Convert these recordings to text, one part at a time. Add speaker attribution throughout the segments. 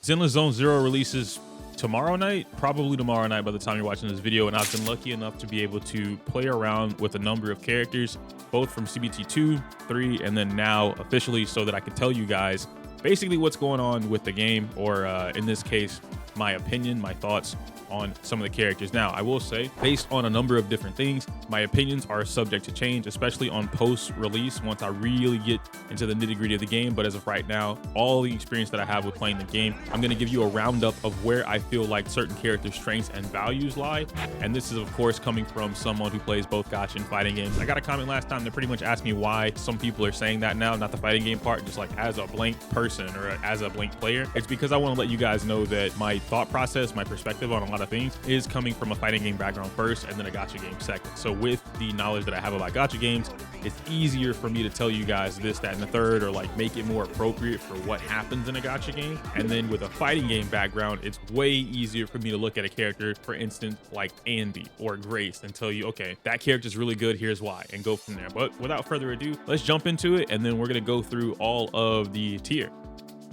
Speaker 1: Zenless Zone Zero releases tomorrow night, probably tomorrow night by the time you're watching this video, and I've been lucky enough to be able to play around with a number of characters, both from CBT 2, 3, and then now officially, so that I can tell you guys basically what's going on with the game, or in this case, my opinion, my thoughts on some of the characters. Now, I will say, based on a number of different things, my opinions are subject to change, especially on post-release once I really get into the nitty-gritty of the game. But as of right now, all the experience that I have with playing the game, I'm going to give you a roundup of where I feel like certain character strengths and values lie. And this is, of course, coming from someone who plays both gacha and fighting games. I got a comment last time that pretty much asked me why some people are saying that now, not the fighting game part, just like as a blank person or as a blank player. It's because I want to let you guys know that my thought process, my perspective on a lot of things is coming from a fighting game background first and then a gacha game second. So with the knowledge that I have about gacha games, it's easier for me to tell you guys this, that, and the third, or like make it more appropriate for what happens in a gacha game. And then with a fighting game background, it's way easier for me to look at a character, for instance, like Andy or Grace, and tell you, okay, that character's really good, here's why, and go from there. But without further ado, let's jump into it, and then we're gonna go through all of the tier.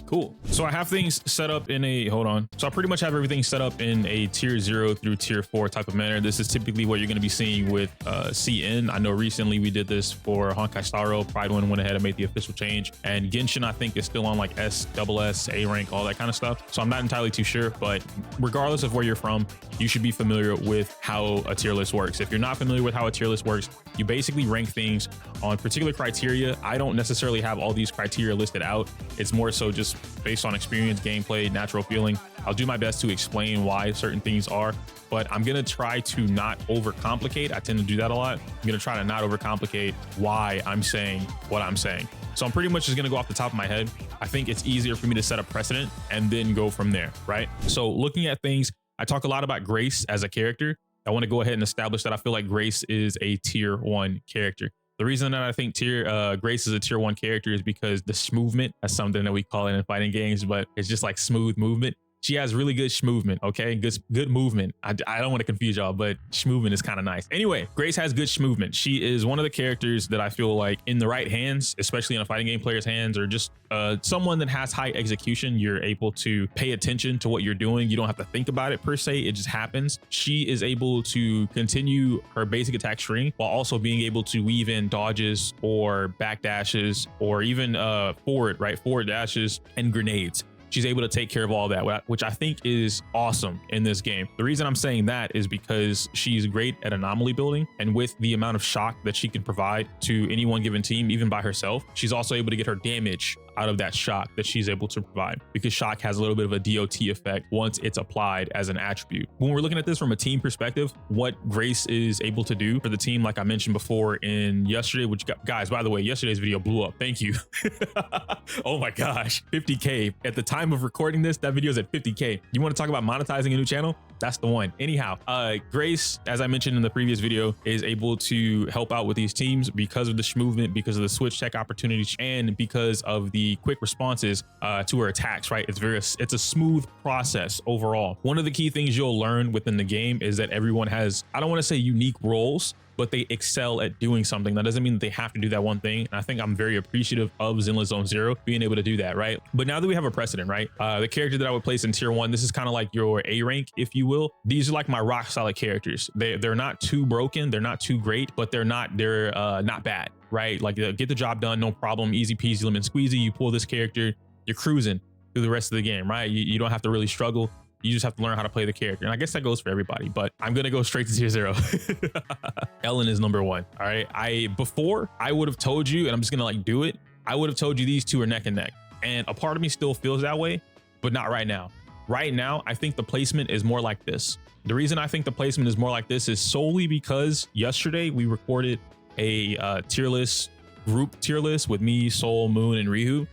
Speaker 1: Cool. So I have things set up in a, hold on. So I pretty much have everything set up in a tier 0 through tier 4 type of manner. This is typically what you're going to be seeing with CN. I know recently we did this for Honkai Star Rail. Pride One went ahead and made the official change. And Genshin, I think, is still on like SSS, A rank, all that kind of stuff. So I'm not entirely too sure, but regardless of where you're from, you should be familiar with how a tier list works. If you're not familiar with how a tier list works, you basically rank things on particular criteria. I don't necessarily have all these criteria listed out. It's more so just based on experience, gameplay, natural feeling. I'll do my best to explain why certain things are, but I'm gonna try to not overcomplicate. I tend to do that a lot. I'm gonna try to not overcomplicate why I'm saying what I'm saying. So I'm pretty much just gonna go off the top of my head. I think it's easier for me to set a precedent and then go from there, right? So looking at things, I talk a lot about Grace as a character. I wanna go ahead and establish that I feel like Grace is a tier 1 character. The reason that I think Grace is a tier 1 character is because the schmovement, that's something that we call it in fighting games, but it's just like smooth movement. She has really good schmovement, okay? Good movement. I don't want to confuse y'all, but schmovement is kind of nice. Anyway, Grace has good schmovement. She is one of the characters that I feel like in the right hands, especially in a fighting game player's hands, or just someone that has high execution, you're able to pay attention to what you're doing. You don't have to think about it per se. It just happens. She is able to continue her basic attack string while also being able to weave in dodges or back dashes or even forward dashes and grenades. She's able to take care of all that, which I think is awesome in this game. The reason I'm saying that is because she's great at anomaly building, and with the amount of shock that she can provide to any one given team, even by herself, she's also able to get her damage out of that shock that she's able to provide, because shock has a little bit of a DOT effect once it's applied as an attribute. When we're looking at this from a team perspective, what Grace is able to do for the team, like I mentioned before in yesterday, which guys, by the way, yesterday's video blew up. Thank you. Oh my gosh, 50K. At the time of recording this, that video is at 50K. You want to talk about monetizing a new channel? That's the one. Anyhow, Grace, as I mentioned in the previous video, is able to help out with these teams because of the schmovement, because of the switch tech opportunities, and because of the quick responses to her attacks, right? It's a smooth process overall. One of the key things you'll learn within the game is that everyone has, I don't want to say unique roles, but they excel at doing something. That doesn't mean that they have to do that one thing. And I think I'm very appreciative of Zenless Zone Zero being able to do that, right? But now that we have a precedent, right? The character that I would place in tier 1, this is kind of like your A rank, if you will. These are like my rock solid characters. They're not too broken, they're not too great, but they're not bad, right? Like get the job done, no problem, easy peasy lemon squeezy. You pull this character, you're cruising through the rest of the game, right? You don't have to really struggle. You just have to learn how to play the character. And I guess that goes for everybody, but I'm going to go straight to tier 0. Ellen is number 1. All right. Before I would have told you, and I'm just going to like do it. I would have told you these two are neck and neck. And a part of me still feels that way, but not right now. Right now, I think the placement is more like this. The reason I think the placement is more like this is solely because yesterday we recorded a group tier list with me, Soul, Moon, and Rihu.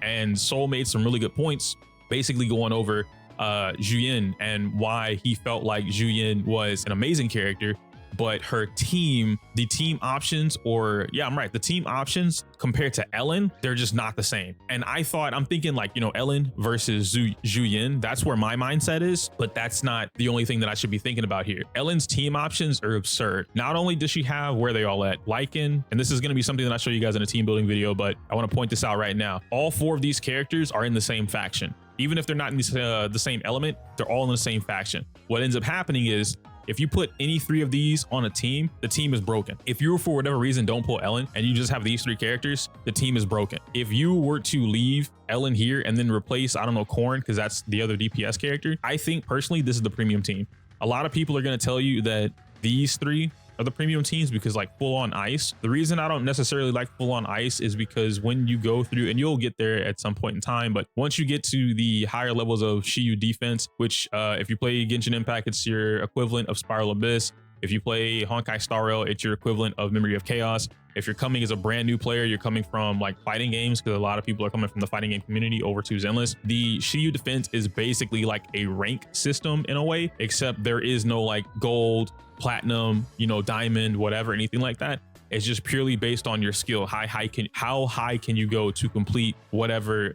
Speaker 1: And Soul made some really good points, basically going over Zhu Yuan and why he felt like Zhu Yuan was an amazing character, but her team, the team options, or yeah, I'm right, the team options compared to Ellen, they're just not the same. And I'm thinking like, you know, Ellen versus Zhu Yuan, that's where my mindset is, but that's not the only thing that I should be thinking about here. Ellen's team options are absurd. Not only does she have, where they all at, Lycaon, and this is going to be something that I show you guys in a team building video, but I want to point this out right now. All 4 of these characters are in the same faction. Even if they're not in the same element, they're all in the same faction. What ends up happening is if you put any 3 of these on a team, the team is broken. If you, for whatever reason, don't pull Ellen and you just have these 3 characters, the team is broken. If you were to leave Ellen here and then replace, I don't know, Corin, because that's the other DPS character, I think personally this is the premium team. A lot of people are going to tell you that these 3 are the premium teams because like full on ice. The reason I don't necessarily like full on ice is because when you go through, and you'll get there at some point in time, but once you get to the higher levels of Shiyu defense, which if you play Genshin Impact, it's your equivalent of Spiral Abyss. If you play Honkai Star Rail, it's your equivalent of Memory of Chaos. If you're coming as a brand new player, you're coming from like fighting games, because a lot of people are coming from the fighting game community over to Zenless. The Shiyu defense is basically like a rank system in a way, except there is no like gold, platinum, you know, diamond, whatever, anything like that. It's just purely based on your skill. How high can you go to complete whatever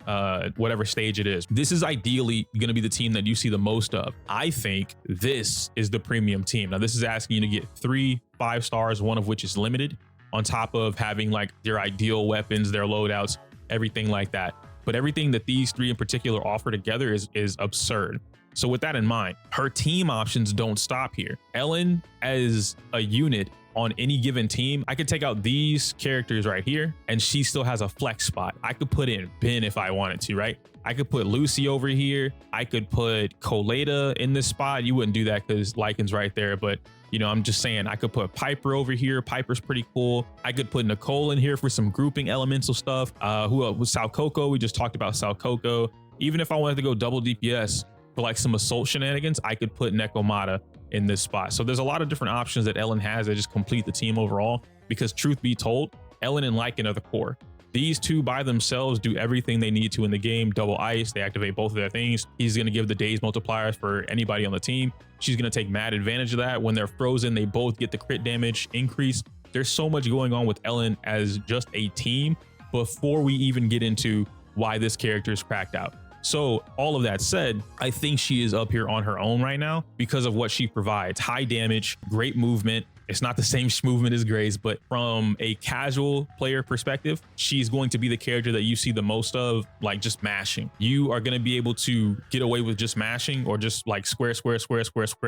Speaker 1: stage it is. This is ideally going to be the team that you see the most of. I think this is the premium team. Now this is asking you to get 3 5 stars, one of which is limited, on top of having like their ideal weapons, their loadouts, everything like that. But everything that these 3 in particular offer together is absurd. So with that in mind, her team options don't stop here. Ellen as a unit on any given team, I could take out these characters right here and she still has a flex spot. I could put in Ben if I wanted to, right? I could put Lucy over here. I could put Koleda in this spot. You wouldn't do that because Lycaon's right there, but you know, I'm just saying I could put Piper over here. Piper's pretty cool. I could put Nicole in here for some grouping elemental stuff. Who else was Saokaku? We just talked about Saokaku. Even if I wanted to go double DPS for like some assault shenanigans, I could put Nekomata in this spot. So there's a lot of different options that Ellen has that just complete the team overall, because truth be told, Ellen and Lycaon are the core. These 2 by themselves do everything they need to in the game. Double ice, they activate both of their things. He's going to give the days multipliers for anybody on the team. She's going to take mad advantage of that. When they're frozen, they both get the crit damage increase. There's so much going on with Ellen as just a team before we even get into why this character is cracked out. So all of that said, I think she is up here on her own right now because of what she provides. High damage, great movement. It's not the same movement as Grace, but from a casual player perspective, she's going to be the character that you see the most of, like just mashing. You are going to be able to get away with just mashing or just like square,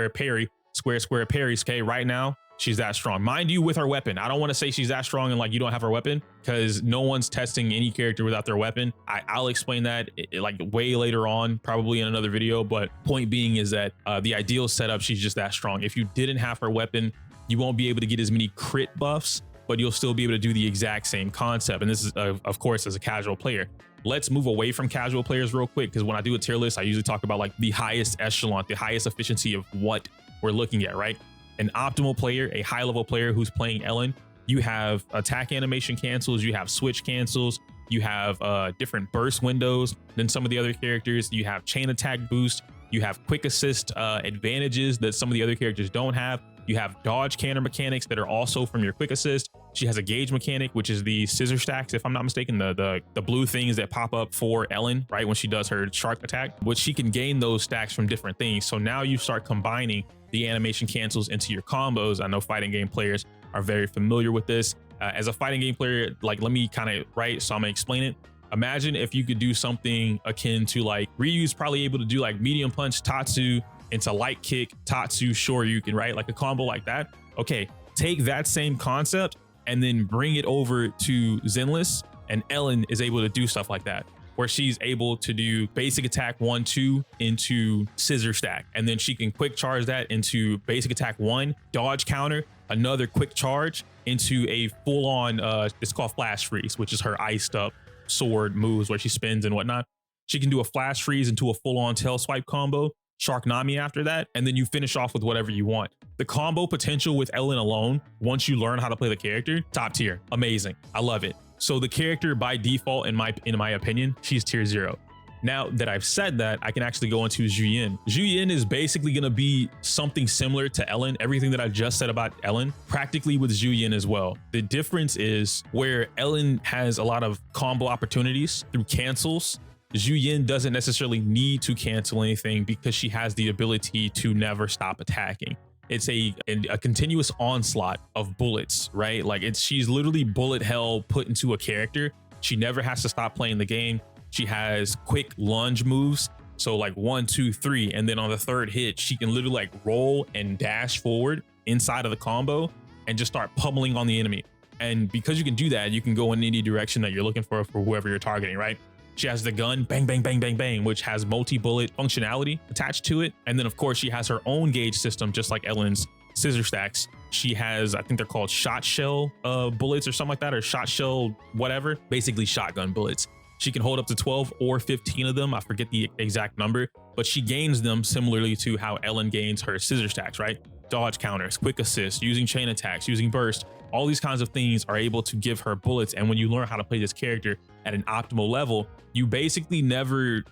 Speaker 1: parry, square parries. Okay, right now, she's that strong. Mind you, with her weapon. I don't want to say she's that strong and like you don't have her weapon, because no one's testing any character without their weapon. I'll explain that like way later on, probably in another video. But point being is that the ideal setup, she's just that strong. If you didn't have her weapon, you won't be able to get as many crit buffs, but you'll still be able to do the exact same concept. And this is, of course, as a casual player. Let's move away from casual players real quick, because when I do a tier list, I usually talk about like the highest echelon, the highest efficiency of what we're looking at, right? An optimal player, a high level player who's playing Ellen, you have attack animation cancels, you have switch cancels, you have different burst windows than some of the other characters, you have chain attack boost, you have quick assist advantages that some of the other characters don't have. You have dodge counter mechanics that are also from your quick assist. She has a gauge mechanic, which is the scissor stacks, if I'm not mistaken, the blue things that pop up for Ellen, right, when she does her shark attack, which she can gain those stacks from different things. So now you start combining the animation cancels into your combos. I know fighting game players are very familiar with this. As a fighting game player, like, let me kind of, right, so I'm gonna explain it. Imagine if you could do something akin to like Ryu's probably able to do like medium punch Tatsu into light kick Tatsu Shoryuken, right? Like a combo like that. Okay, take that same concept and then bring it over to Zenless, and Ellen is able to do stuff like that, where she's able to do basic attack 1-2 into scissor stack, and then she can quick charge that into basic attack 1, dodge counter, another quick charge into a full-on it's called flash freeze, which is her iced up sword moves where she spins and whatnot. She can do a flash freeze into a full-on tail swipe combo, Shark Nami after that, and then you finish off with whatever you want. The combo potential with Ellen alone, once you learn how to play the character, top tier, amazing. I love it. So the character by default, in my opinion, she's tier 0. Now that I've said that, I can actually go into Zhu Yuan. Zhu Yuan is basically going to be something similar to Ellen. Everything that I just said about Ellen, practically with Zhu Yuan as well. The difference is where Ellen has a lot of combo opportunities through cancels, Zhu Yuan doesn't necessarily need to cancel anything because she has the ability to never stop attacking. It's a continuous onslaught of bullets, right? Like she's literally bullet hell put into a character. She never has to stop playing the game. She has quick lunge moves So like 1, 2, 3, and then on the third hit, she can literally like roll and dash forward inside of the combo and just start pummeling on the enemy. And because you can do that, you can go in any direction that you're looking for whoever you're targeting, right? She has the gun, bang, bang, bang, bang, bang, which has multi-bullet functionality attached to it. And then of course she has her own gauge system, just like Ellen's scissor stacks. She has, I think they're called shot shell bullets or something like that, or shot shell, whatever, basically shotgun bullets. She can hold up to 12 or 15 of them. I forget the exact number, but she gains them similarly to how Ellen gains her scissor stacks, right? Dodge counters, quick assist, using chain attacks, using burst. All these kinds of things are able to give her bullets. And when you learn how to play this character at an optimal level, you basically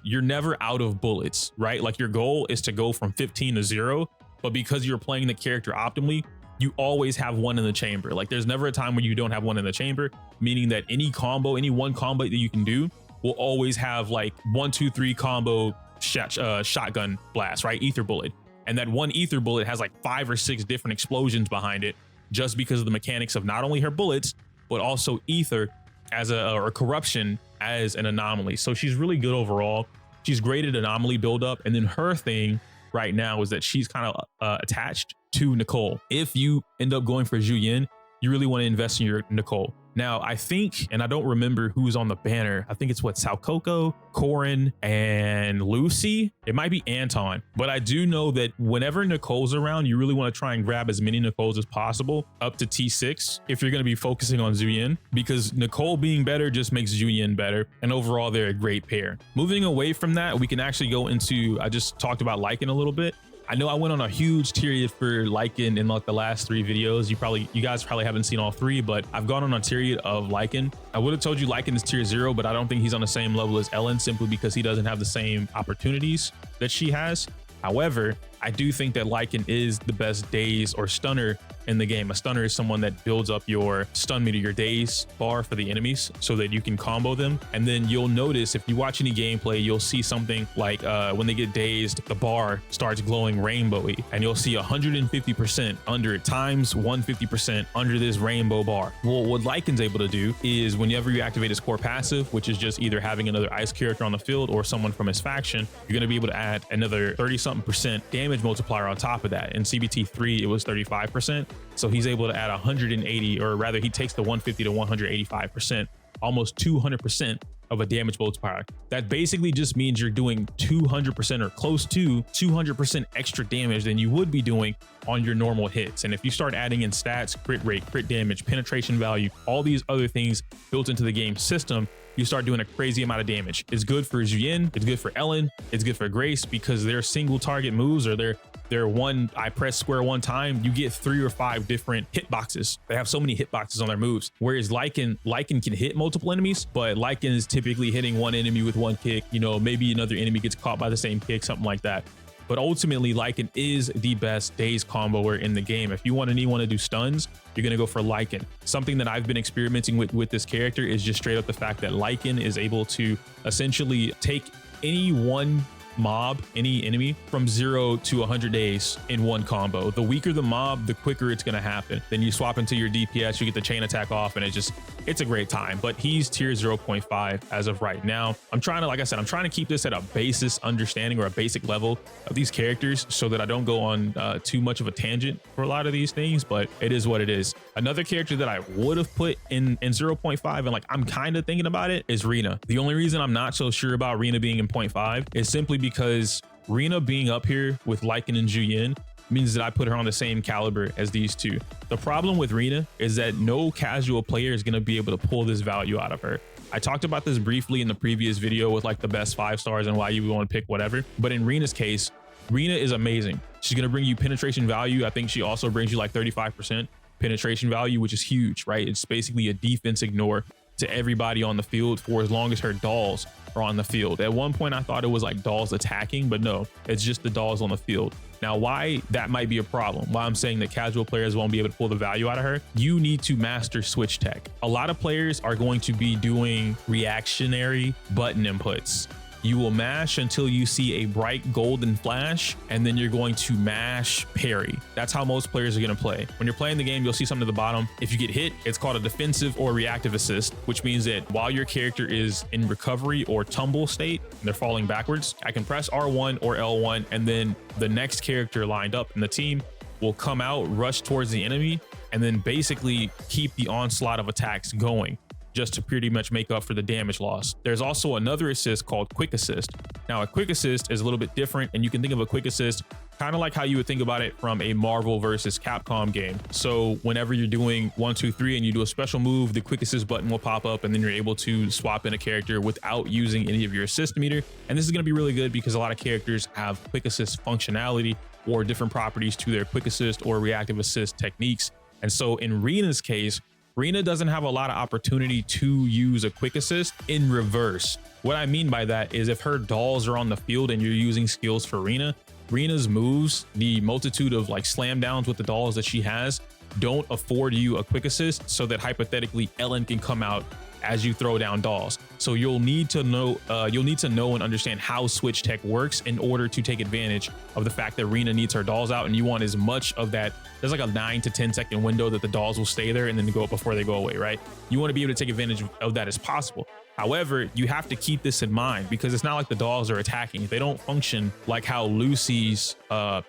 Speaker 1: you're never out of bullets, right? Like your goal is to go from 15 to 0, but because you're playing the character optimally, you always have one in the chamber. Like there's never a time when you don't have one in the chamber, meaning that any one combo that you can do will always have like 1, 2, 3 combo shotgun blast, right? Ether bullet. And that one ether bullet has like 5 or 6 different explosions behind it, just because of the mechanics of not only her bullets, but also ether as or corruption as an anomaly. So she's really good overall. She's great at anomaly buildup. And then her thing right now is that she's kind of attached to Nicole. If you end up going for Zhu Yuan, you really want to invest in your Nicole. Now, I think, and I don't remember who's on the banner. I think it's what, Saokaku, Corin, and Lucy. It might be Anton, but I do know that whenever Nicole's around, you really want to try and grab as many Nicoles as possible up to T6 if you're going to be focusing on Zhu Yuan, because Nicole being better just makes Zhu Yuan better. And overall, they're a great pair. Moving away from that, we can actually go into, I just talked about Lycaon a little bit. I know I went on a huge tirade for Lycaon in like the last 3 videos. You guys probably haven't seen all 3, but I've gone on a tirade of Lycaon. I would have told you Lycaon is tier 0, but I don't think he's on the same level as Ellen, simply because he doesn't have the same opportunities that she has. However, I do think that Lycaon is the best daze or stunner in the game. A stunner is someone that builds up your stun meter, your daze bar for the enemies, so that you can combo them. And then you'll notice, if you watch any gameplay, you'll see something like when they get dazed, the bar starts glowing rainbowy, and you'll see 150% under it, times 150% under this rainbow bar. Well, what Lycaon's able to do is whenever you activate his core passive, which is just either having another ice character on the field or someone from his faction, you're going to be able to add another 30-something% damage multiplier on top of that. In CBT 3, it was 35%. So he's able to add 180, or rather he takes the 150 to 185%, almost 200% of a damage multiplier. That basically just means you're doing 200% or close to 200% extra damage than you would be doing on your normal hits. And if you start adding in stats, crit rate, crit damage, penetration value, all these other things built into the game system, you start doing a crazy amount of damage. It's good for Zhu Yuan, it's good for Ellen, it's good for Grace, because their single target moves, or their one, I press square one time, you get 3 or 5 different hitboxes. They have so many hitboxes on their moves. Whereas Lycaon can hit multiple enemies, but Lycaon is typically hitting one enemy with one kick. You know, maybe another enemy gets caught by the same kick, something like that. But ultimately, Lycaon is the best daze comboer in the game. If you want anyone to do stuns, you're going to go for Lycaon. Something that I've been experimenting with this character is just straight up the fact that Lycaon is able to essentially take any one mob, any enemy, from 0 to 100 days in one combo. The weaker the mob, the quicker it's going to happen. Then you swap into your DPS, you get the chain attack off, and it's a great time. But he's tier 0.5 as of right now. I'm trying to, like I said, I'm trying to keep this at a basis understanding or a basic level of these characters so that I don't go on too much of a tangent for a lot of these things, but it is what it is. Another character that I would have put in 0.5, and like I'm kind of thinking about it, is Rina. The only reason I'm not so sure about Rina being in 0.5 is simply because Rina being up here with Lycaon and Zhu Yuan means that I put her on the same caliber as these two. The problem with Rina is that no casual player is going to be able to pull this value out of her. I talked about this briefly in the previous video with like the best 5 stars and why you would want to pick whatever. But in Rina's case, Rina is amazing. She's going to bring you penetration value. I think she also brings you like 35% penetration value, which is huge, right? It's basically a defense ignore to everybody on the field for as long as her dolls are on the field. At one point, I thought it was like dolls attacking, but no, it's just the dolls on the field. Now, why that might be a problem, why I'm saying that casual players won't be able to pull the value out of her, you need to master switch tech. A lot of players are going to be doing reactionary button inputs. You will mash until you see a bright golden flash, and then you're going to mash parry. That's how most players are going to play. When you're playing the game, you'll see something at the bottom. If you get hit, it's called a defensive or reactive assist, which means that while your character is in recovery or tumble state, they're falling backwards, I can press R1 or L1, and then the next character lined up in the team will come out, rush towards the enemy, and then basically keep the onslaught of attacks going, just to pretty much make up for the damage loss. There's also another assist called quick assist. Now, a quick assist is a little bit different, and you can think of a quick assist kind of like how you would think about it from a Marvel versus Capcom game. So whenever you're doing 1, 2, 3 and you do a special move, the quick assist button will pop up, and then you're able to swap in a character without using any of your assist meter. And this is going to be really good because a lot of characters have quick assist functionality or different properties to their quick assist or reactive assist techniques. And so in Rina's case, Rina doesn't have a lot of opportunity to use a quick assist in reverse. What I mean by that is if her dolls are on the field and you're using skills for Rina's moves, the multitude of like slam downs with the dolls that she has, don't afford you a quick assist, so that hypothetically Ellen can come out as you throw down dolls. So you'll need to know and understand how switch tech works in order to take advantage of the fact that Rina needs her dolls out, and you want as much of that. There's like a 9 to 10 second window that the dolls will stay there and then go up before they go away, right? You want to be able to take advantage of that as possible. However, you have to keep this in mind because it's not like the dolls are attacking. They don't function like how Lucy's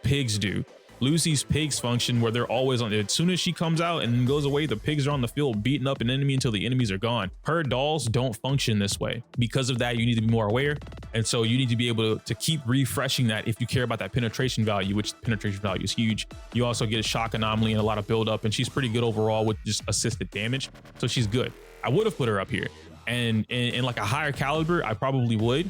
Speaker 1: pigs do. Lucy's pigs function where they're always on. As soon as she comes out and then goes away, the pigs are on the field beating up an enemy until the enemies are gone. Her dolls don't function this way. Because of that, you need to be more aware. And so you need to be able to keep refreshing that if you care about that penetration value, which penetration value is huge. You also get a shock anomaly and a lot of build up, and she's pretty good overall with just assisted damage. So she's good. I would have put her up here, and in like a higher caliber, I probably would,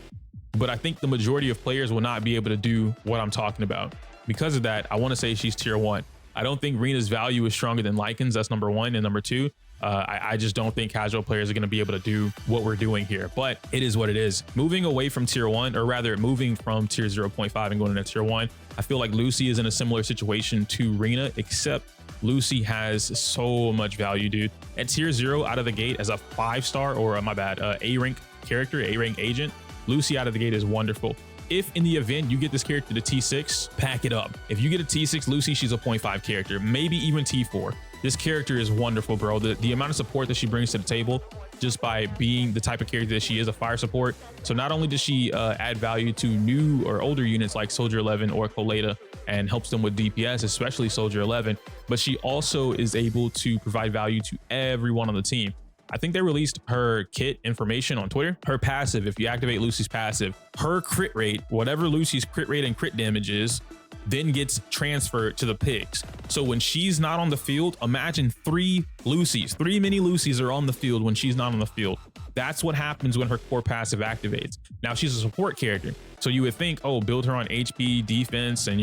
Speaker 1: but I think the majority of players will not be able to do what I'm talking about. Because of that, I want to say she's tier 1. I don't think Rina's value is stronger than Lycaon's. That's number 1. And number 2, I just don't think casual players are going to be able to do what we're doing here, but it is what it is. Moving away from tier 1, or rather moving from tier 0.5 and going into tier 1, I feel like Lucy is in a similar situation to Rina, except Lucy has so much value, dude. At tier 0 out of the gate as a 5-star, or A rank character, A rank agent, Lucy out of the gate is wonderful. If in the event you get this character to T6, pack it up. If you get a T6 Lucy, she's a 0.5 character, maybe even T4. This character is wonderful, bro. The amount of support that she brings to the table just by being the type of character that she is, a fire support. So not only does she add value to new or older units like Soldier 11 or Koleda and helps them with DPS, especially Soldier 11, but she also is able to provide value to everyone on the team. I think they released her kit information on Twitter. Her passive, if you activate Lucy's passive, her crit rate, whatever Lucy's crit rate and crit damage is, then gets transferred to the pigs. So when she's not on the field, imagine 3 mini Lucys are on the field when she's not on the field. That's what happens when her core passive activates. Now she's a support character, so you would think, oh, build her on HP, defense, and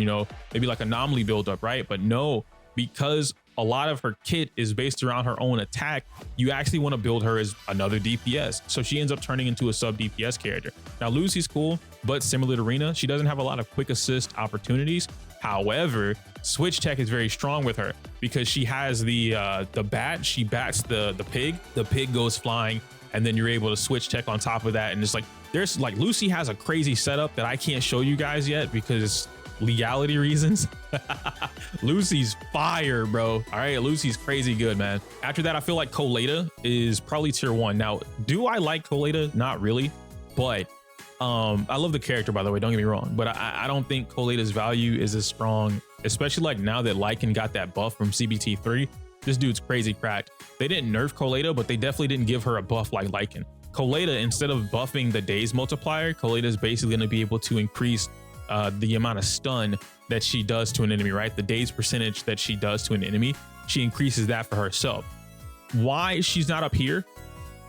Speaker 1: maybe like anomaly build up, right? But no, because a lot of her kit is based around her own attack, you actually want to build her as another DPS. So she ends up turning into a sub DPS character. Now Lucy's cool, but similar to Rina, she doesn't have a lot of quick assist opportunities. However, switch tech is very strong with her because she has the bat. She bats the pig. The pig goes flying, and then you're able to switch tech on top of that. And it's like, there's like, Lucy has a crazy setup that I can't show you guys yet because legality reasons. Lucy's fire, bro. All right, Lucy's crazy good, man. After that, I feel like Koleda is probably tier 1. Now, do I like Koleda? Not really, but I love the character, by the way, don't get me wrong, but I don't think Koleda's value is as strong, especially like now that Lycaon got that buff from CBT3. This dude's crazy cracked. They didn't nerf Koleda, but they definitely didn't give her a buff like Lycaon. Koleda, instead of buffing the days multiplier, Koleda is basically going to be able to increase the amount of stun that she does to an enemy, right? The days percentage that she does to an enemy, she increases that for herself. Why she's not up here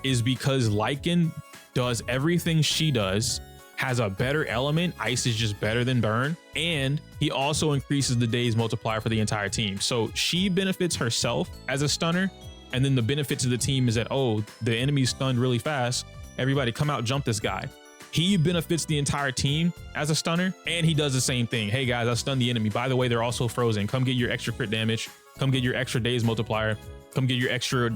Speaker 1: is because Lycaon does everything she does, has a better element. Ice is just better than burn, and he also increases the days multiplier for the entire team. So she benefits herself as a stunner, and then the benefit to the team is that, oh, the enemy's stunned really fast, everybody come out, jump this guy. He benefits the entire team as a stunner, and he does the same thing. Hey guys, I stunned the enemy. By the way, they're also frozen. Come get your extra crit damage. Come get your extra days multiplier. Come get your extra,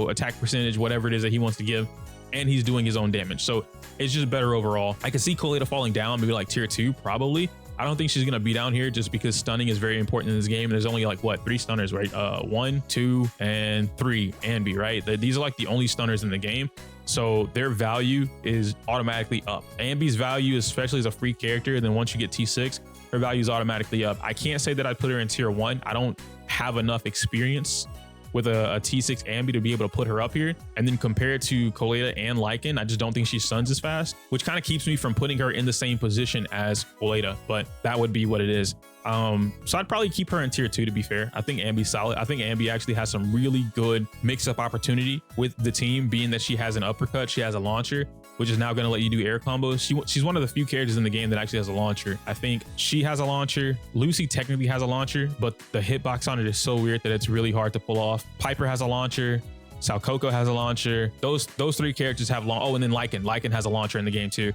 Speaker 1: attack percentage, whatever it is that he wants to give. And he's doing his own damage. So It's just better overall. I can see Koleda falling down, maybe like tier 2, probably. I don't think she's gonna be down here just because stunning is very important in this game. And there's only like what, 3 stunners, right? 1, 2, and 3 Ambi, right? These are like the only stunners in the game. So their value is automatically up. Ambi's value, especially as a free character, and then once you get T6, her value is automatically up. I can't say that I put her in tier 1. I don't have enough experience with a T6 Ambi to be able to put her up here. And then compared to Koleda and Lycaon, I just don't think she stuns as fast, which kind of keeps me from putting her in the same position as Koleda, but that would be what it is. So I'd probably keep her in tier 2, to be fair. I think Ambi's solid. I think Ambi actually has some really good mix-up opportunity with the team, being that she has an uppercut, she has a launcher, which is now going to let you do air combos. She's one of the few characters in the game that actually has a launcher. I think she has a launcher. Lucy technically has a launcher, but the hitbox on it is so weird that it's really hard to pull off. Piper has a launcher. Saokaku has a launcher. Those 3 characters have oh, and then Lycaon has a launcher in the game too.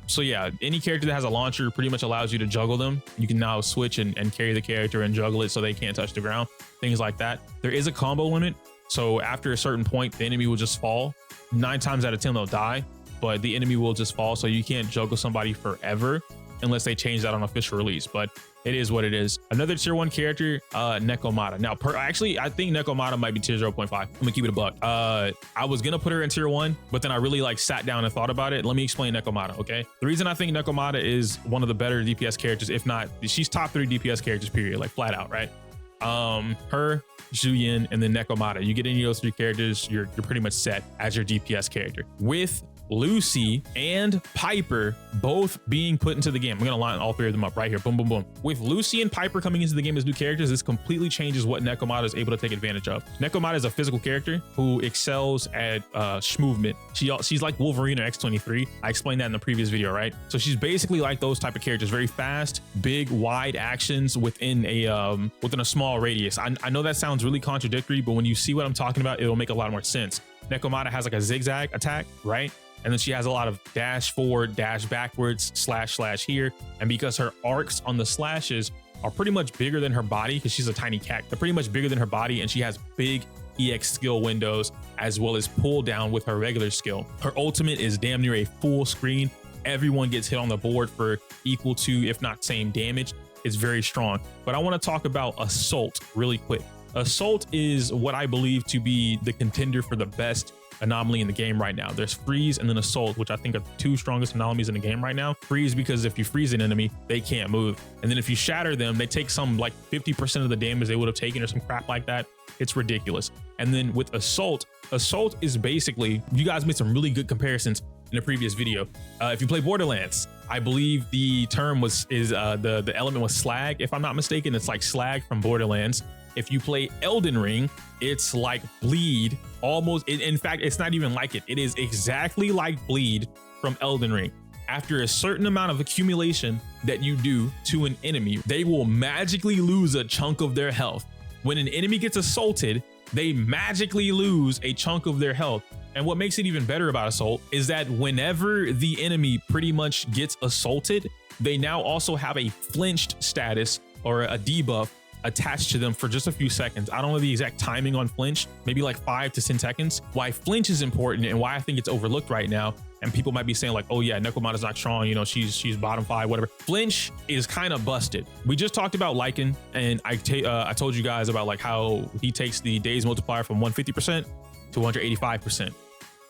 Speaker 1: So yeah, any character that has a launcher pretty much allows you to juggle them. You can now switch and carry the character and juggle it so they can't touch the ground, things like that. There is a combo limit. So after a certain point, the enemy will just fall. 9 times out of 10, they'll die, but the enemy will just fall. So you can't juggle somebody forever unless they change that on official release, but it is what it is. Another tier 1 character, Nekomata. Now, actually, I think Nekomata might be tier 0.5. I'm gonna keep it a buck. I was gonna put her in tier 1, but then I really like sat down and thought about it. Let me explain Nekomata, okay? The reason I think Nekomata is one of the better DPS characters, if not, she's top 3 DPS characters, period, like flat out, right? Her, Zhu Yuan, and then Nekomata. You get any of those 3 characters, you're pretty much set as your DPS character. With Lucy and Piper both being put into the game, I'm gonna line all 3 of them up right here. Boom, boom, boom. With Lucy and Piper coming into the game as new characters, this completely changes what Nekomata is able to take advantage of. Nekomata is a physical character who excels at movement. She's like Wolverine or X-23. I explained that in the previous video, right? So she's basically like those type of characters, very fast, big, wide actions within a small radius. I know that sounds really contradictory, but when you see what I'm talking about, it'll make a lot more sense. Nekomata has like a zigzag attack, right? And then she has a lot of dash forward, dash backwards, slash here. And because her arcs on the slashes are pretty much bigger than her body, because she's a tiny cat, they're pretty much bigger than her body, and she has big EX skill windows as well as pull down with her regular skill. Her ultimate is damn near a full screen. Everyone gets hit on the board for equal to, if not same damage. It's very strong. But I want to talk about Assault really quick. Assault is what I believe to be the contender for the best anomaly in the game right now. There's Freeze and then Assault, which I think are the 2 strongest anomalies in the game right now. Freeze, because if you freeze an enemy, they can't move. And then if you shatter them, they take some like 50% of the damage they would have taken or some crap like that. It's ridiculous. And then with Assault is basically, you guys made some really good comparisons in a previous video. If you play Borderlands, I believe the term the element was Slag. If I'm not mistaken, it's like Slag from Borderlands. If you play Elden Ring, it's like Bleed, almost. In fact, it's not even like it. It is exactly like Bleed from Elden Ring. After a certain amount of accumulation that you do to an enemy, they will magically lose a chunk of their health. When an enemy gets assaulted, they magically lose a chunk of their health. And what makes it even better about Assault is that whenever the enemy pretty much gets assaulted, they now also have a flinched status or a debuff attached to them for just a few seconds. I don't know the exact timing on flinch, maybe like 5 to 10 seconds. Why flinch is important and why I think it's overlooked right now, and people might be saying like, oh yeah, Nekomata's not strong, you know, she's bottom 5, whatever. Flinch is kind of busted. We just talked about Lycaon, and I told you guys about like how he takes the days multiplier from 150% to 185%.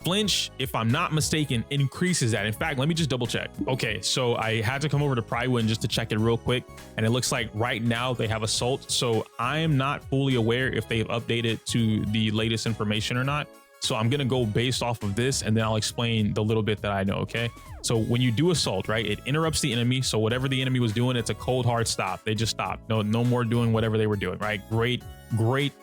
Speaker 1: Flinch, if I'm not mistaken, increases that. In fact, let me just double check. Okay, so I had to come over to Prywin just to check it real quick, and it looks like right now they have Assault. So I am not fully aware if they've updated to the latest information or not. So I'm gonna go based off of this, and then I'll explain the little bit that I know, okay? So when you do Assault, right, it interrupts the enemy. So whatever the enemy was doing, it's a cold hard stop. They just stop. No more doing whatever they were doing, right? Great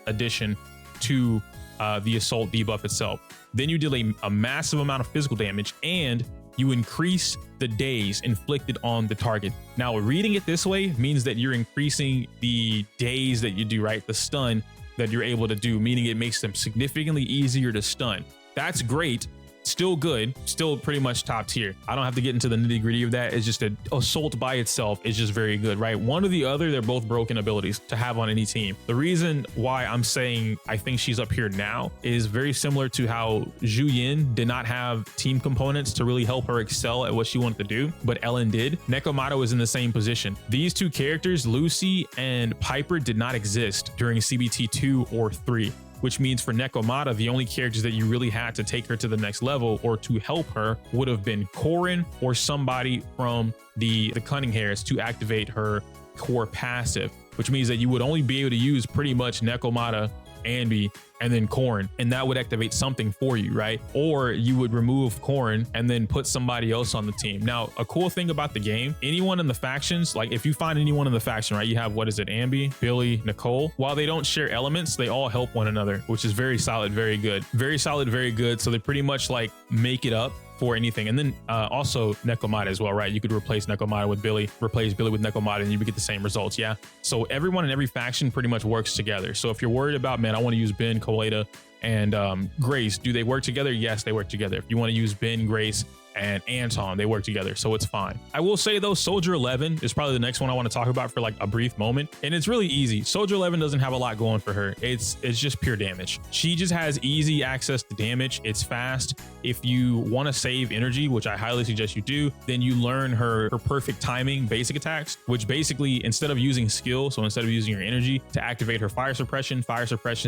Speaker 1: addition to the Assault debuff itself. Then you deal a massive amount of physical damage, and you increase the days inflicted on the target. Now, reading it this way means that you're increasing the days that you do, right? The stun that you're able to do, meaning it makes them significantly easier to stun. That's great Still good, still pretty much top tier. I don't have to get into the nitty gritty of that. It's just an assault by itself is just very good, right? One or the other, they're both broken abilities to have on any team. The reason why I'm saying I think she's up here now is very similar to how Zhu Yuan did not have team components to really help her excel at what she wanted to do, but Ellen did. Nekomata was in the same position. These two characters, Lucy and Piper, did not exist during CBT 2 or 3. Which means for Nekomata, the only characters that you really had to take her to the next level or to help her would have been Corin or somebody from the Cunning Hairs to activate her core passive, which means that you would only be able to use pretty much Nekomata, Anby, and then Corin, and that would activate something for you, right? Or you would remove Corin and then put somebody else on the team. Now, a cool thing about the game, anyone in the factions, like if you find anyone in the faction, right, you have, what is it, Anby, Billy, Nicole, while they don't share elements, they all help one another, which is very solid, very good. Very solid, very good. So they pretty much like make it up for anything. And then also Nekomata as well, right? You could replace Nekomata with Billy, replace Billy with Nekomata, and you would get the same results. Yeah. So everyone in every faction pretty much works together. So if you're worried about, man, I want to use Ben, Koleda, and Grace, do they work together? Yes, they work together. If you want to use Ben, Grace, and Anton, they work together, so it's fine. I will say though, Soldier 11 is probably the next one I want to talk about for like a brief moment, and it's really easy. Soldier 11 doesn't have a lot going for her. It's just pure damage. She just has easy access to damage. It's fast. If you want to save energy, which I highly suggest you do, then you learn her perfect timing basic attacks, which basically instead of using skill, so instead of using your energy to activate her fire suppression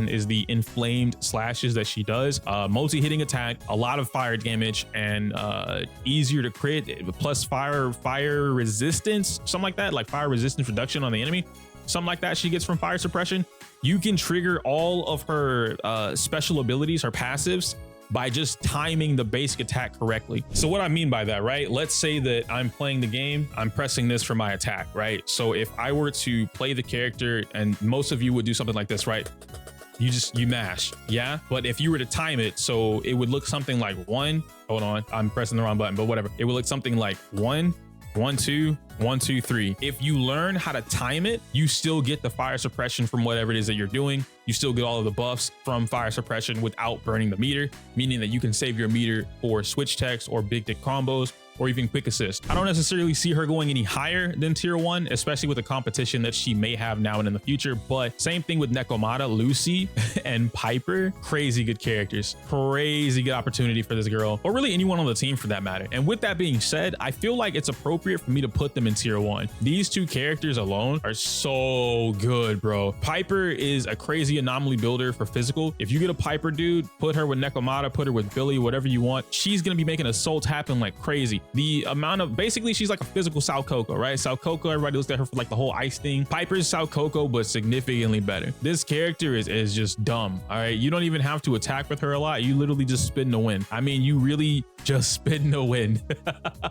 Speaker 1: is the inflamed slashes that she does. Multi-hitting attack, a lot of fire damage, and easier to crit, plus fire resistance, something like that, like fire resistance reduction on the enemy, something like that she gets from fire suppression. You can trigger all of her special abilities, her passives, by just timing the basic attack correctly. So what I mean by that, right? Let's say that I'm playing the game, I'm pressing this for my attack, right? So if I were to play the character, and most of you would do something like this, right? You mash, yeah? But if you were to time it, so it would look something like hold on, I'm pressing the wrong button, but whatever. It would look something like 1, 1, 2, 1, 2, 3. If you learn how to time it, you still get the fire suppression from whatever it is that you're doing. You still get all of the buffs from fire suppression without burning the meter, meaning that you can save your meter for switch techs or big dick combos, or even quick assist. I don't necessarily see her going any higher than tier 1, especially with the competition that she may have now and in the future. But same thing with Nekomata, Lucy, and Piper. Crazy good characters. Crazy good opportunity for this girl, or really anyone on the team for that matter. And with that being said, I feel like it's appropriate for me to put them in tier 1. These two characters alone are so good, bro. Piper is a crazy anomaly builder for physical. If you get a Piper dude, put her with Nekomata, put her with Billy, whatever you want, she's gonna be making assaults happen like crazy. The amount of, basically she's like a physical Saokaku, right? Saokaku, everybody looks at her for like the whole ice thing. Piper's Saokaku, but significantly better. This character is just dumb, all right? You don't even have to attack with her a lot. You literally just spin to win. I mean, you really just spin to win.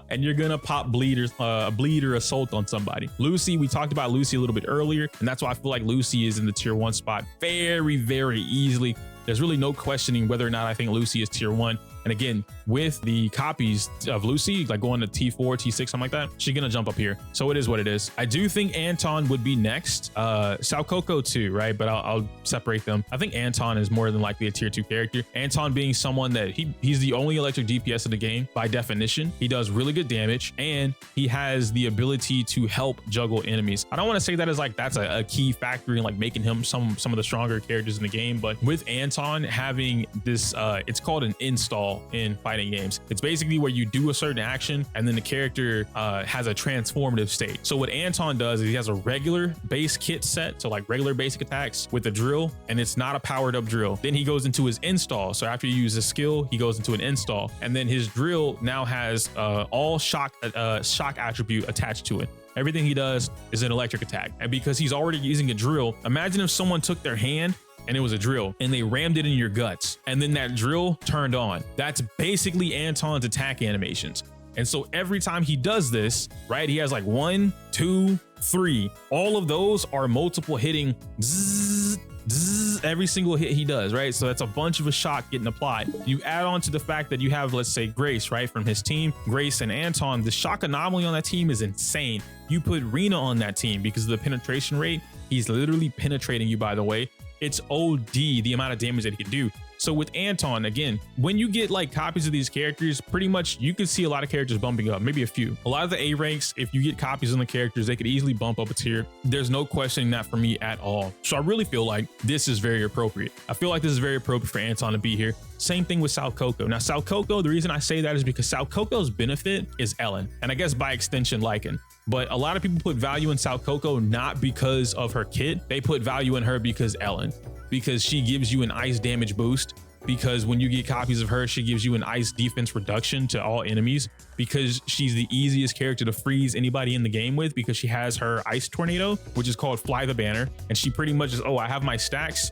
Speaker 1: And you're gonna pop bleed or assault on somebody. Lucy, we talked about Lucy a little bit earlier, and that's why I feel like Lucy is in the tier 1 spot very, very easily. There's really no questioning whether or not I think Lucy is tier 1. And again, with the copies of Lucy, like going to T4, T6, something like that, she's gonna jump up here. So it is what it is. I do think Anton would be next. Saokaku too, right? But I'll separate them. I think Anton is more than likely a tier 2 character. Anton being someone that he's the only electric DPS in the game by definition. He does really good damage, and he has the ability to help juggle enemies. I don't want to say that as like that's a key factor in like making him some of the stronger characters in the game, but with Anton having this, it's called an install in fighting games. It's basically where you do a certain action and then the character has a transformative state. So what Anton does is he has a regular base kit set, so like regular basic attacks with a drill, and it's not a powered up drill. Then he goes into his install. So after you use a skill, he goes into an install, and then his drill now has all shock attribute attached to it. Everything he does is an electric attack. And because he's already using a drill, imagine if someone took their hand and it was a drill and they rammed it in your guts, and then that drill turned on. That's basically Anton's attack animations. And so every time he does this, right, he has like 1, 2, 3. All of those are multiple hitting zzz, zzz, every single hit he does, right? So that's a bunch of a shock getting applied. You add on to the fact that you have, let's say, Grace, right, from his team, Grace and Anton. The shock anomaly on that team is insane. You put Rina on that team because of the penetration rate. He's literally penetrating you, by the way. It's OD the amount of damage that he can do. So with Anton, again, when you get like copies of these characters, pretty much you can see a lot of characters bumping up, maybe a few. A lot of the A ranks, if you get copies on the characters, they could easily bump up a tier. There's no questioning that for me at all. So I really feel like this is very appropriate. I feel like this is very appropriate for Anton to be here. Same thing with Saokaku. Now Saokaku, the reason I say that is because Saokaku's benefit is Ellen, and I guess by extension Lycaon. But a lot of people put value in Saokaku not because of her kit. They put value in her because Ellen, because she gives you an ice damage boost, because when you get copies of her, she gives you an ice defense reduction to all enemies, because she's the easiest character to freeze anybody in the game with, because she has her ice tornado, which is called Fly the Banner. And she pretty much is, oh, I have my stacks,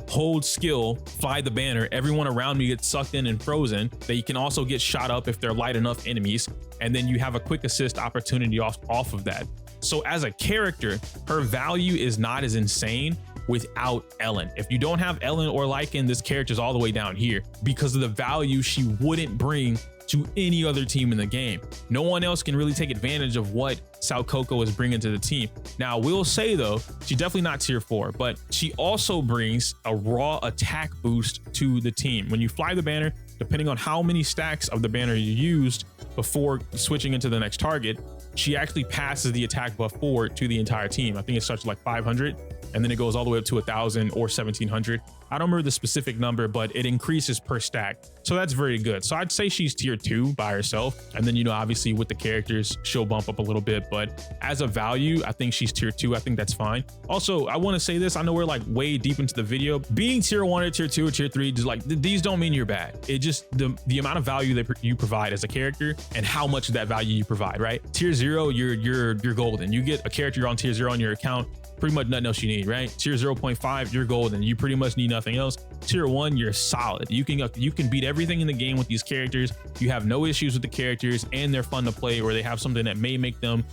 Speaker 1: hold skill, fly the banner, everyone around me gets sucked in and frozen. They can also get shot up if they're light enough enemies, and then you have a quick assist opportunity off of that. So as a character, her value is not as insane without Ellen. If you don't have Ellen or Lycaon, this character's all the way down here because of the value she wouldn't bring to any other team in the game. No one else can really take advantage of what Saokaku is bringing to the team. Now, I will say though, she's definitely not tier 4, but she also brings a raw attack boost to the team. When you fly the banner, depending on how many stacks of the banner you used before switching into the next target, she actually passes the attack buff forward to the entire team. I think it starts at like 500 and then it goes all the way up to 1,000 or 1,700. I don't remember the specific number, but it increases per stack. So that's very good. So I'd say she's tier 2 by herself. And then, you know, obviously with the characters, she'll bump up a little bit, but as a value, I think she's tier 2. I think that's fine. Also, I want to say this. I know we're like way deep into the video. Being tier 1 or tier 2 or tier 3, just like these don't mean you're bad. It just the amount of value that you provide as a character and how much of that value you provide, right? Tier 0, you're golden. You get a character on tier 0 on your account, pretty much nothing else you need, right? Tier 0.5, you're golden. You pretty much need nothing else. Tier 1, you're solid. You can beat everything in the game with these characters. You have no issues with the characters, and they're fun to play, or they have something that may make them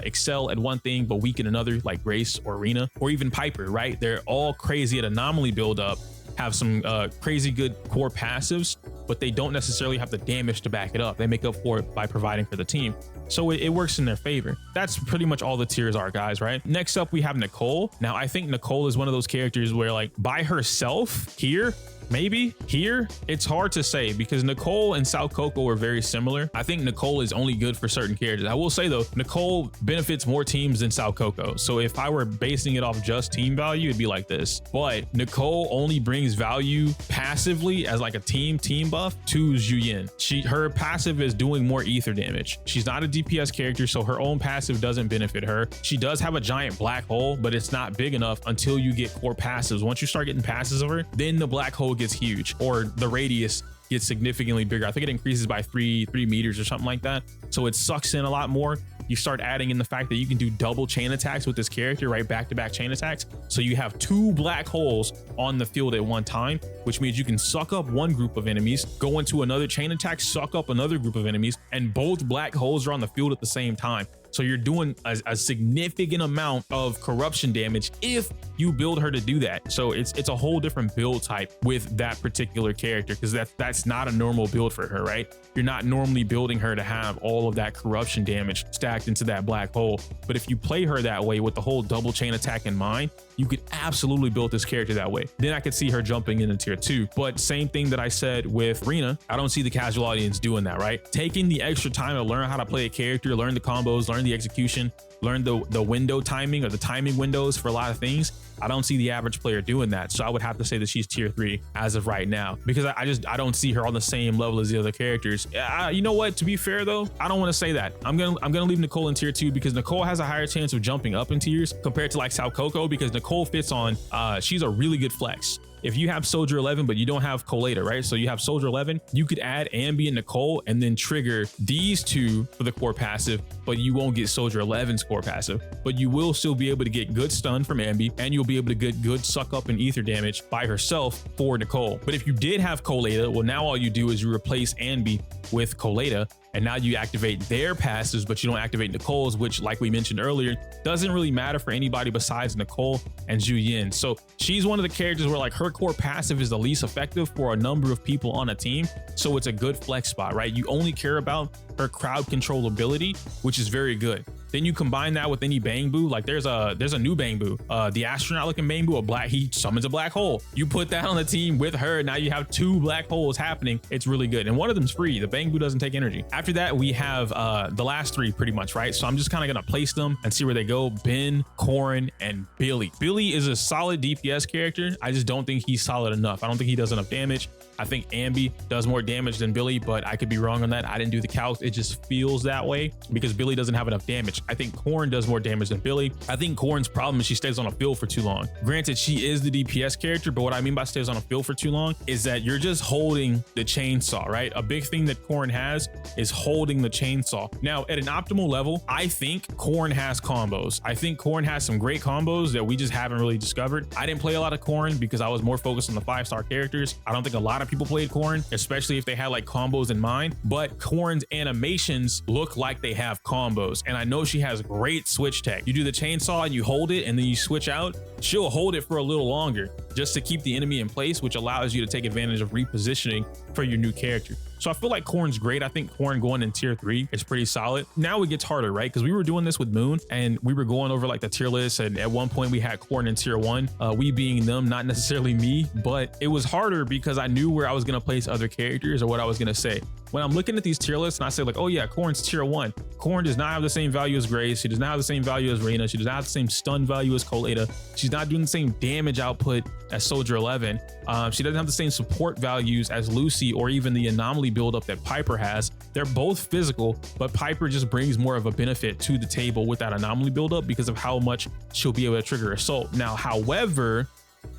Speaker 1: excel at one thing but weak in another, like Grace or Rina or even Piper, right? They're all crazy at anomaly build up, have some crazy good core passives, but they don't necessarily have the damage to back it up. They make up for it by providing for the team. So it works in their favor. That's pretty much all the tiers are, guys, right? Next up, we have Nicole. Now, I think Nicole is one of those characters where like by herself here, maybe here, it's hard to say because Nicole and Saokaku are very similar. I think Nicole is only good for certain characters. I will say though, Nicole benefits more teams than Saokaku. So if I were basing it off just team value, it'd be like this. But Nicole only brings value passively as like a team buff to Zhu Yuan. Her passive is doing more ether damage. She's not a DPS character, so her own passive doesn't benefit her. She does have a giant black hole, but it's not big enough until you get core passives. Once you start getting passes of her, then the black hole gets huge, or the radius gets significantly bigger. I think it increases by 3 meters or something like that. So it sucks in a lot more. You start adding in the fact that you can do double chain attacks with this character, right? Back-to-back chain attacks. So you have 2 black holes on the field at one time, which means you can suck up one group of enemies, go into another chain attack, suck up another group of enemies, and both black holes are on the field at the same time. So you're doing a significant amount of corruption damage if you build her to do that. So it's a whole different build type with that particular character, because that's not a normal build for her, right? You're not normally building her to have all of that corruption damage stacked into that black hole. But if you play her that way with the whole double chain attack in mind, you could absolutely build this character that way. Then I could see her jumping into tier 2. But same thing that I said with Rina, I don't see the casual audience doing that, right? Taking the extra time to learn how to play a character, learn the combos, learn the execution, learn the window timing or the timing windows for a lot of things. I don't see the average player doing that. So I would have to say that she's tier 3 as of right now, because I don't see her on the same level as the other characters. You know what? To be fair though, I don't want to say that. I'm gonna leave Nicole in tier 2 because Nicole has a higher chance of jumping up in tiers compared to like Saokaku, because Nicole fits on, she's a really good flex. If you have Soldier 11, but you don't have Koleda, right? So you have Soldier 11, you could add Ambi and Nicole and then trigger these 2 for the core passive, but you won't get Soldier 11's core passive. But you will still be able to get good stun from Ambi, and you'll be able to get good suck up and ether damage by herself for Nicole. But if you did have Koleda, well, now all you do is you replace Ambi with Koleda, and now you activate their passives, but you don't activate Nicole's, which, like we mentioned earlier, doesn't really matter for anybody besides Nicole and Zhu Yuan. So she's one of the characters where like her core passive is the least effective for a number of people on a team. So it's a good flex spot, right? You only care about her crowd control ability, which is very good. Then you combine that with any Bangbu, like there's a new Bangbu, the astronaut looking Bangbu, he summons a black hole. You put that on the team with her, now you have 2 black holes happening. It's really good, and one of them's free. The Bangbu doesn't take energy. After that, we have the last 3 pretty much, right? So I'm just kind of gonna place them and see where they go. Ben, Corin, and Billy. Billy is a solid DPS character. I just don't think he's solid enough. I don't think he does enough damage. I think Ambi does more damage than Billy, but I could be wrong on that. I didn't do the calcs. It just feels that way because Billy doesn't have enough damage. I think Corin does more damage than Billy. I think Corin's problem is she stays on a field for too long. Granted, she is the DPS character, but what I mean by stays on a field for too long is that you're just holding the chainsaw, right? A big thing that Corin has is holding the chainsaw. Now, at an optimal level, I think Corin has combos. I think Corin has some great combos that we just haven't really discovered. I didn't play a lot of Corin because I was more focused on the 5-star characters. I don't think a lot of people played Corin, especially if they had like combos in mind, but Corin's animations look like they have combos. And I know she has great switch tech. You do the chainsaw and you hold it and then you switch out. She'll hold it for a little longer just to keep the enemy in place, which allows you to take advantage of repositioning for your new character. So I feel like Corin's great. I think Corin going in tier 3 is pretty solid. Now it gets harder, right? Because we were doing this with Moon and we were going over like the tier list, and at one point we had Corin in tier 1, we being them, not necessarily me, but it was harder because I knew where I was going to place other characters or what I was going to say. When I'm looking at these tier lists and I say like, oh yeah, Corin's tier 1. Corin does not have the same value as Grace. She does not have the same value as Rina. She does not have the same stun value as Koleda. She's not doing the same damage output as Soldier 11. She doesn't have the same support values as Lucy or even the anomaly buildup that Piper has. They're both physical, but Piper just brings more of a benefit to the table with that anomaly buildup because of how much she'll be able to trigger assault. Now, however,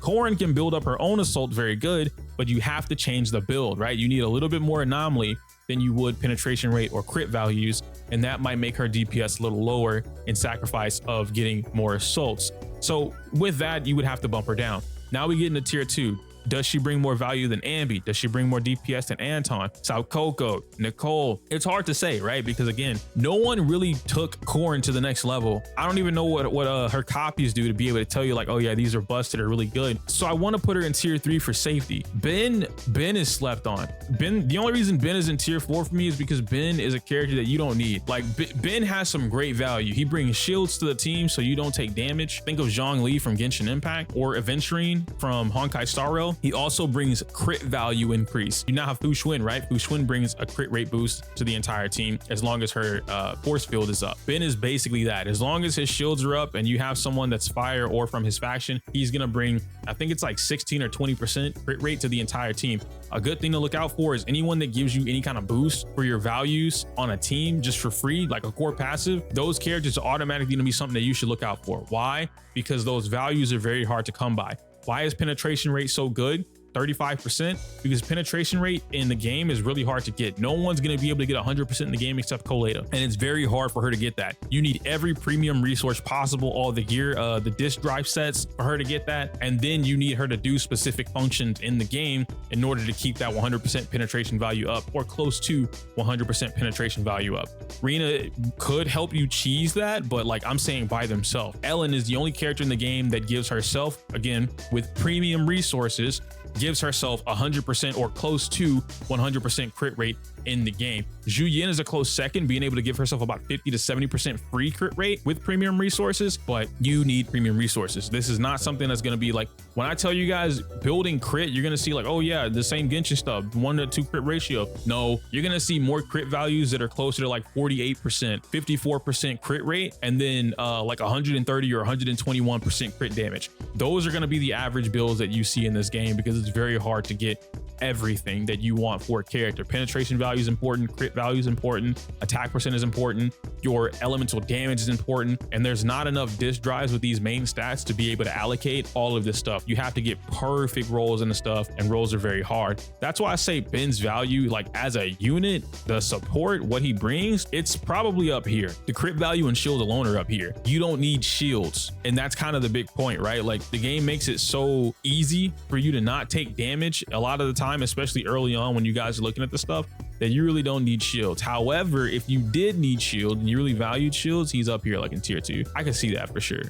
Speaker 1: Corin can build up her own assault very good, but you have to change the build, right? You need a little bit more anomaly than you would penetration rate or crit values, and that might make her DPS a little lower in sacrifice of getting more assaults. So with that, you would have to bump her down. Now we get into tier 2. Does she bring more value than Ambi? Does she bring more DPS than Anton, Saokaku, Nicole? It's hard to say, right? Because again, no one really took Corin to the next level. I don't even know what her copies do to be able to tell you like, oh yeah, these are busted or really good. So I want to put her in tier 3 for safety. Ben is slept on. The only reason Ben is in tier 4 for me is because Ben is a character that you don't need. Like Ben has some great value. He brings shields to the team so you don't take damage. Think of Zhongli from Genshin Impact or Aventurine from Honkai Star Rail. He also brings crit value increase. You now have Fu Xuan, right? Fu Xuan brings a crit rate boost to the entire team as long as her force field is up. Ben is basically that. As long as his shields are up and you have someone that's fire or from his faction, he's gonna bring, I think it's like 16 or 20% crit rate to the entire team. A good thing to look out for is anyone that gives you any kind of boost for your values on a team just for free, like a core passive, those characters are automatically gonna be something that you should look out for. Why? Because those values are very hard to come by. Why is penetration rate so good? 35%, because penetration rate in the game is really hard to get. No one's going to be able to get 100% in the game except Koleda, and it's very hard for her to get that. You need every premium resource possible, all the gear, the disk drive sets for her to get that, and then you need her to do specific functions in the game in order to keep that 100% penetration value up, or close to 100% penetration value up. Rina could help you cheese that, but like I'm saying, by themselves. Ellen is the only character in the game that gives herself, again, with premium resources, gives herself 100% or close to 100% crit rate in the game. Zhu Yuan is a close second, being able to give herself about 50 to 70% free crit rate with premium resources, but you need premium resources. This is not something that's going to be like, when I tell you guys building crit, you're going to see like, oh yeah, the same Genshin stuff, 1-to-2 crit ratio. No, you're going to see more crit values that are closer to like 48%, 54% crit rate, and then like 130 or 121% crit damage. Those are going to be the average builds that you see in this game because it's very hard to get everything that you want for a character. Penetration value is important, crit value is important, attack percent is important, your elemental damage is important, and there's not enough disk drives with these main stats to be able to allocate all of this stuff. You have to get perfect rolls in the stuff, and rolls are very hard. That's why I say Ben's value, like as a unit, the support, what he brings, it's probably up here. The crit value and shield alone are up here. You don't need shields, and that's kind of the big point, right? Like the game makes it so easy for you to not take damage a lot of the time, especially early on when you guys are looking at the stuff, that you really don't need shields. However, if you did need shield and you really valued shields, he's up here like in tier 2. I can see that for sure.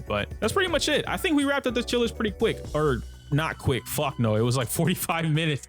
Speaker 1: But that's pretty much it. I think we wrapped up this chill list pretty quick, or not quick. Fuck no, it was like 45 minutes.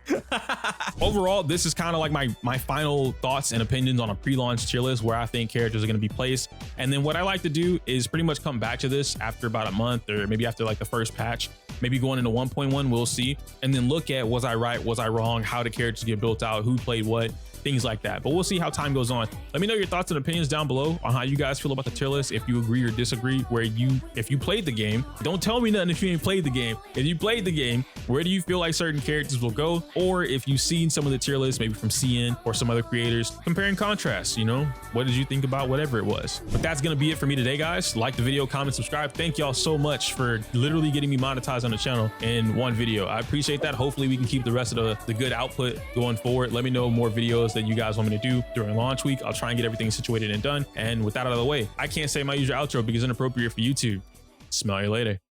Speaker 1: Overall, this is kind of like my final thoughts and opinions on a pre-launch tier list where I think characters are going to be placed. And then what I like to do is pretty much come back to this after about a month, or maybe after like the first patch, maybe going into 1.1, we'll see. And then look at, was I right? Was I wrong? How did characters get built out? Who played what? Things like that. But we'll see how time goes on. Let me know your thoughts and opinions down below on how you guys feel about the tier list. If you agree or disagree, if you played the game, don't tell me nothing if you ain't played the game. If you played the game, where do you feel like certain characters will go? Or if you've seen some of the tier lists, maybe from CN or some other creators, compare and contrast, you know, what did you think about whatever it was? But that's gonna be it for me today, guys. Like the video, comment, subscribe. Thank y'all so much for literally getting me monetized on the channel in one video. I appreciate that. Hopefully we can keep the rest of the good output going forward. Let me know more videos that you guys want me to do during launch week. I'll try and get everything situated and done. And with that out of the way, I can't say my usual outro because it's inappropriate for YouTube. Smell you later.